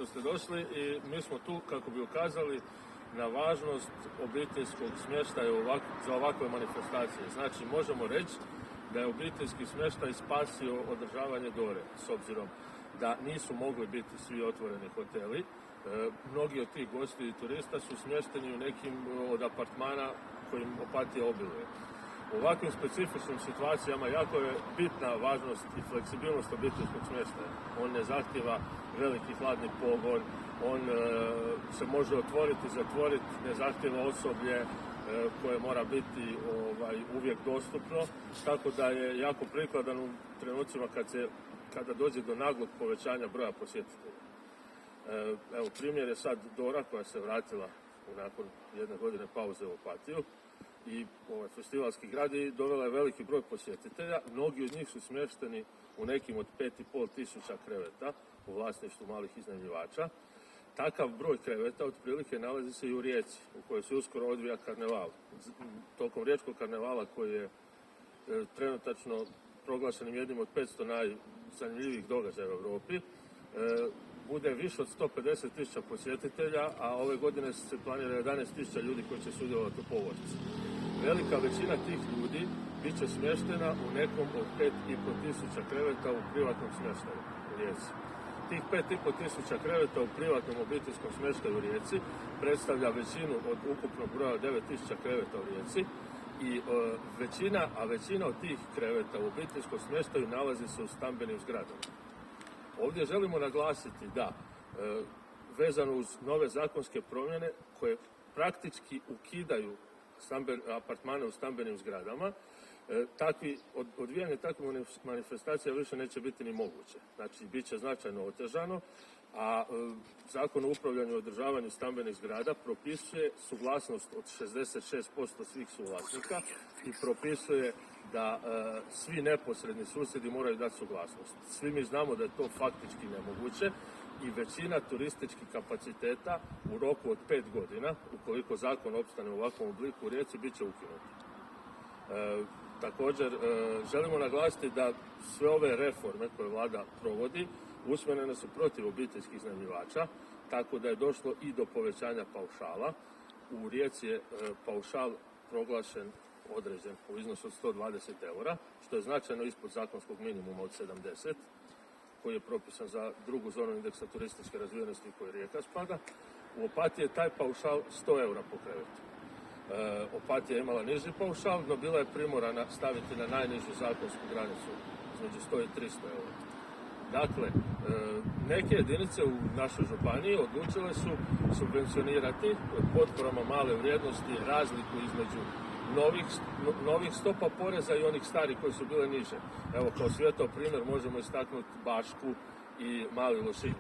što ste došli i mi smo tu kako bi ukazali na važnost obiteljskog smještaja za ovakve manifestacije. Znači, možemo reći da je obiteljski smještaj spasio održavanje Dore, s obzirom da nisu mogli biti svi otvoreni hoteli. Mnogi od tih gosti i turista su smješteni u nekim od apartmana kojim Opatija obiluje. U ovakvim specifičnim situacijama jako je bitna važnost i fleksibilnost obiteljskog smještaja. On ne zahtjeva veliki hladni pogon, on se može otvoriti, zatvoriti, ne zahtjeva osoblje koje mora biti uvijek dostupno, tako da je jako prikladan u trenucima kada dođe do naglog povećanja broja posjetitelja. Evo, primjer je sad Dora koja se vratila nakon jedne godine pauze u Opatiju i festivalski grad i dovela je veliki broj posjetitelja. Mnogi od njih su smješteni u nekim od 5.500 kreveta u vlasništvu malih iznajmljivača. Takav broj kreveta otprilike nalazi se i u Rijeci, u kojoj se uskoro odvija karneval. Tokom riječkog karnevala koji je trenutačno proglašenim jednim od 500 najzanimljivijih događaja u Europi, bude više od 150.000 posjetitelja, a ove godine se planira 11.000 ljudi koji će sudjelovati u povorci. Velika većina tih ljudi bit će smještena u nekom od 5.500 kreveta u privatnom smještaju u Rijeci. Tih 5.500 kreveta u privatnom obiteljskom smještaju u Rijeci predstavlja većinu od ukupnog broja 9.000 kreveta u Rijeci i većina od tih kreveta u obiteljskom smještaju nalazi se u stambenim zgradama. Ovdje želimo naglasiti da, vezano uz nove zakonske promjene koje praktički ukidaju apartmane u stambenim zgradama, odvijanje takvih manifestacija više neće biti ni moguće. Znači, bit će značajno otežano, a Zakon o upravljanju i održavanju stambenih zgrada propisuje suglasnost od 66% svih suvlasnika i propisuje da svi neposredni susjedi moraju dati suglasnost. Svi mi znamo da je to faktički nemoguće i većina turističkih kapaciteta u roku od 5 godina, ukoliko zakon opstane u ovakvom obliku u Rijeci, bit će ukinuti. Također, želimo naglasiti da sve ove reforme koje vlada provodi usmjerene su protiv obiteljskih iznajmljivača, tako da je došlo i do povećanja paušala. U Rijeci je paušal proglašen određen u iznosu od 120 eura, što je značajno ispod zakonskog minimuma od 70, koji je propisan za drugu zonu indeksa turističke razvijenosti u kojoj Rijeka spada. U Opatiji je taj paušal 100 eura po krevetu. Opatija je imala niži paušal, no bila je primorana staviti na najnižu zakonsku granicu između 100 i 300 eura. Dakle, neke jedinice u našoj županiji odlučile su subvencionirati potporama male vrijednosti razliku između novih stopa poreza i onih starih koji su bile niže. Evo, kao svijetao primjer možemo istaknuti Bašku i Mali Lošinj.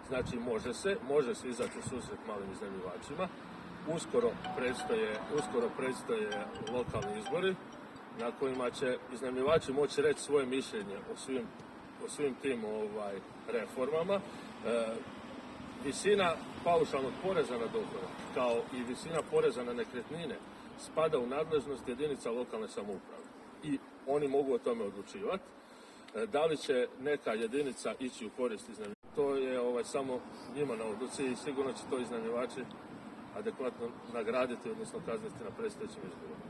Znači, može se izaći u susret malim iznajmljivačima. Uskoro predstoje lokalni izbori na kojima će iznajmljivači moći reći svoje mišljenje o svim tim reformama. Visina paušalnog poreza na dohodak, kao i visina poreza na nekretnine, spada u nadležnost jedinica lokalne samouprave i oni mogu o tome odlučivati. Da li će neka jedinica ići u korist iznajmljivača, to je samo njima na odluci i sigurno će to iznajmljivači adekvatno nagraditi, odnosno kazniti na predstojećim izborima.